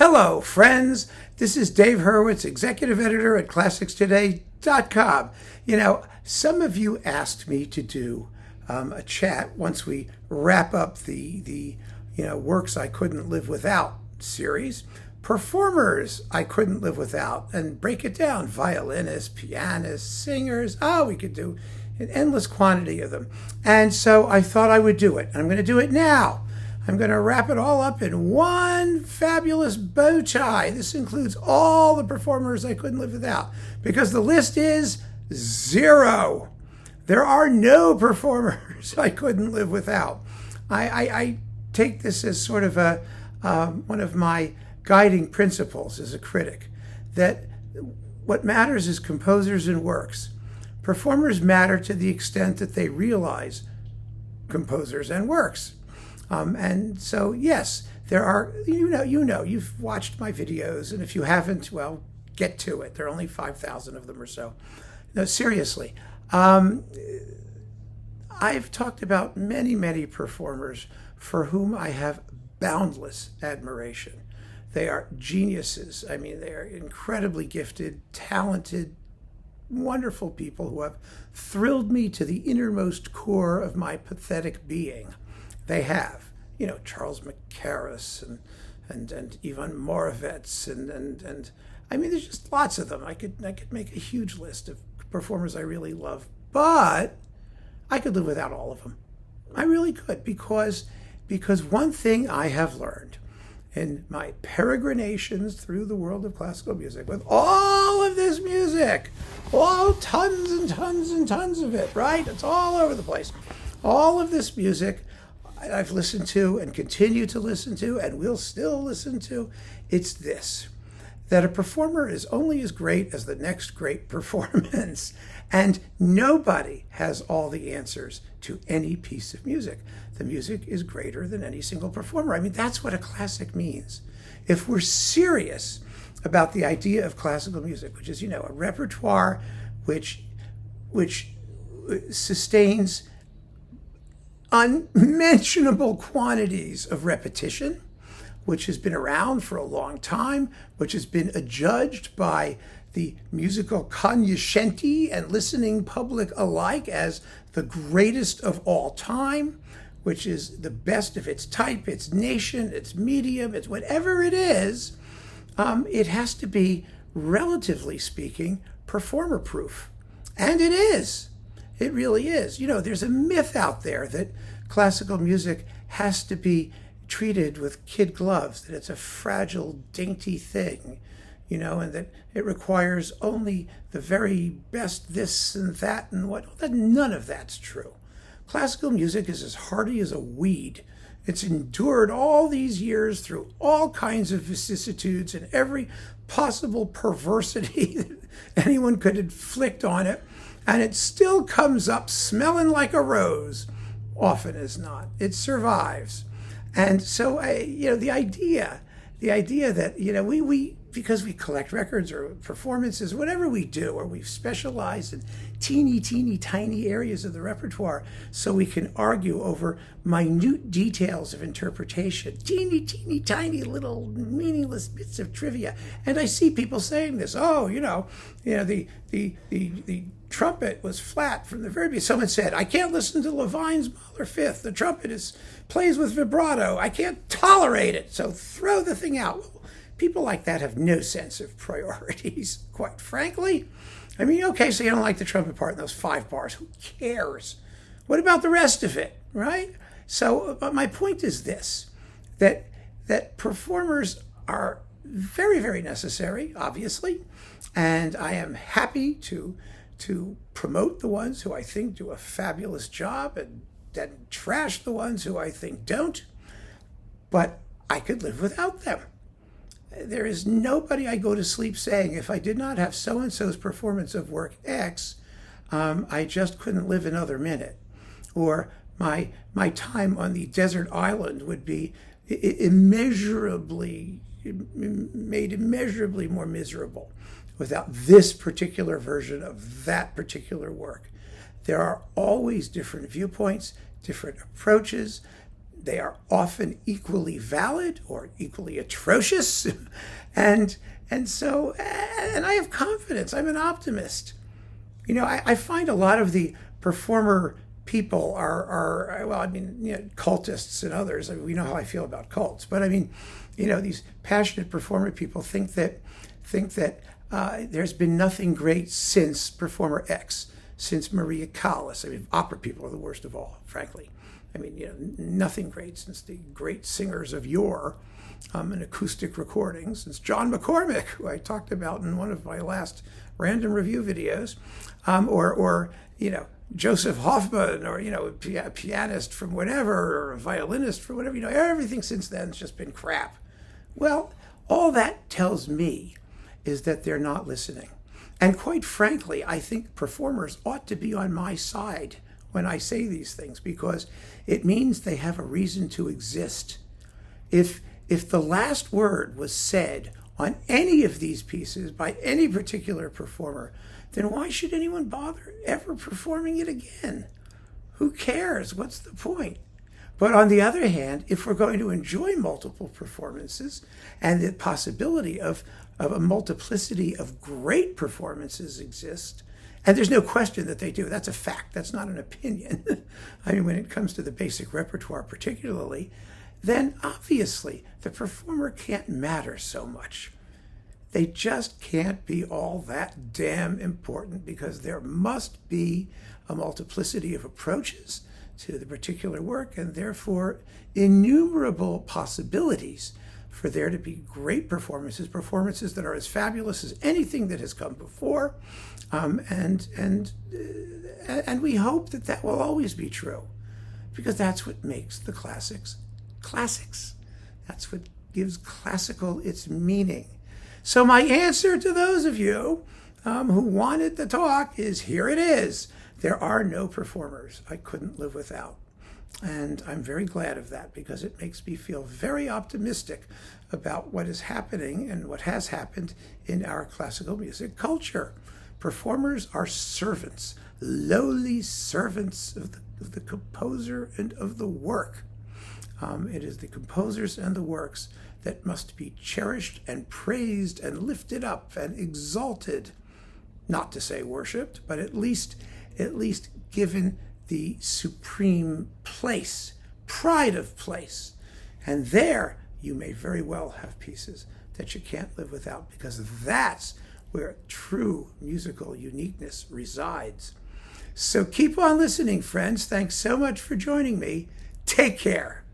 Hello, friends. This is Dave Hurwitz, executive editor at ClassicsToday.com. Some of you asked me to do a chat once we wrap up the works I couldn't live without series, performers I couldn't live without, and break it down: violinists, pianists, singers. We could do an endless quantity of them. And so I thought I would do it. I'm going to do it now. I'm going to wrap it all up in one fabulous bow tie. This includes all the performers I couldn't live without, because the list is 0. There are no performers I couldn't live without. I take this as sort of one of my guiding principles as a critic, that what matters is composers and works. Performers matter to the extent that they realize composers and works. And so, yes, there are, you've watched my videos, and if you haven't, well, get to it. There are only 5,000 of them or so. No, seriously. I've talked about many, many performers for whom I have boundless admiration. They are geniuses. I mean, they are incredibly gifted, talented, wonderful people who have thrilled me to the innermost core of my pathetic being. They have, Charles Mackerras and Ivan Moravec and I mean, there's just lots of them. I could make a huge list of performers I really love, but I could live without all of them. I really could, because one thing I have learned in my peregrinations through the world of classical music, with all of this music, tons and tons and tons of it, right? It's all over the place. All of this music I've listened to and continue to listen to and will still listen to. It's this: that a performer is only as great as the next great performance, and nobody has all the answers to any piece of music. The music is greater than any single performer. I mean, that's what a classic means. If we're serious about the idea of classical music, which is, a repertoire which sustains unmentionable quantities of repetition, which has been around for a long time, which has been adjudged by the musical cognoscenti and listening public alike as the greatest of all time, which is the best of its type, its nation, its medium, its whatever it is, it has to be, relatively speaking, performer-proof. And it is. It really is. There's a myth out there that classical music has to be treated with kid gloves, that it's a fragile, dainty thing, and that it requires only the very best this and that and what. None of that's true. Classical music is as hardy as a weed. It's endured all these years through all kinds of vicissitudes and every possible perversity that anyone could inflict on it. And it still comes up smelling like a rose, often as not. It survives. And so, the idea that, we because we collect records or performances, whatever we do, or we've specialized in teeny, tiny areas of the repertoire so we can argue over minute details of interpretation, teeny, tiny little meaningless bits of trivia. And I see people saying this: the trumpet was flat from the very beginning. Someone said, I can't listen to Levine's Mahler Fifth. The trumpet plays with vibrato. I can't tolerate it, so throw the thing out. Well, people like that have no sense of priorities, quite frankly. I mean, okay, so you don't like the trumpet part in those 5 bars. Who cares? What about the rest of it, right? So, but my point is this, that performers are very, very necessary, obviously, and I am happy to promote the ones who I think do a fabulous job and then trash the ones who I think don't. But I could live without them. There is nobody I go to sleep saying, if I did not have so-and-so's performance of work X, I just couldn't live another minute. Or my time on the desert island would be made immeasurably more miserable without this particular version of that particular work. There are always different viewpoints, different approaches. they are often equally valid or equally atrocious. and I have confidence. I'm an optimist. I find a lot of the performer people are well, cultists and others. We know how I feel about cults, but these passionate performer people think that there's been nothing great since performer X, since Maria Callas. Opera people are the worst of all, frankly. Nothing great since the great singers of yore, and acoustic recordings, since John McCormick, who I talked about in one of my last random review videos, or Joseph Hoffman, or a pianist from whatever, or a violinist from whatever. Everything since then has just been crap. Well, all that tells me is that they're not listening. And quite frankly, I think performers ought to be on my side when I say these things, because it means they have a reason to exist. If the last word was said on any of these pieces by any particular performer, then why should anyone bother ever performing it again? Who cares? What's the point? But on the other hand, if we're going to enjoy multiple performances and the possibility of a multiplicity of great performances exist, and there's no question that they do. That's a fact. That's not an opinion. When it comes to the basic repertoire particularly, then obviously the performer can't matter so much. They just can't be all that damn important, because there must be a multiplicity of approaches to the particular work, and therefore innumerable possibilities for there to be great performances that are as fabulous as anything that has come before. And we hope that will always be true, because that's what makes the classics classics. That's what gives classical its meaning. So my answer to those of you who wanted the talk is, here it is. There are no performers I couldn't live without. And I'm very glad of that, because it makes me feel very optimistic about what is happening and what has happened in our classical music culture. Performers are servants, lowly servants of the composer and of the work. It is the composers and the works that must be cherished and praised and lifted up and exalted, not to say worshipped, but at least given the supreme place, pride of place. And there you may very well have pieces that you can't live without, because that's where true musical uniqueness resides. So keep on listening, friends. Thanks so much for joining me. Take care.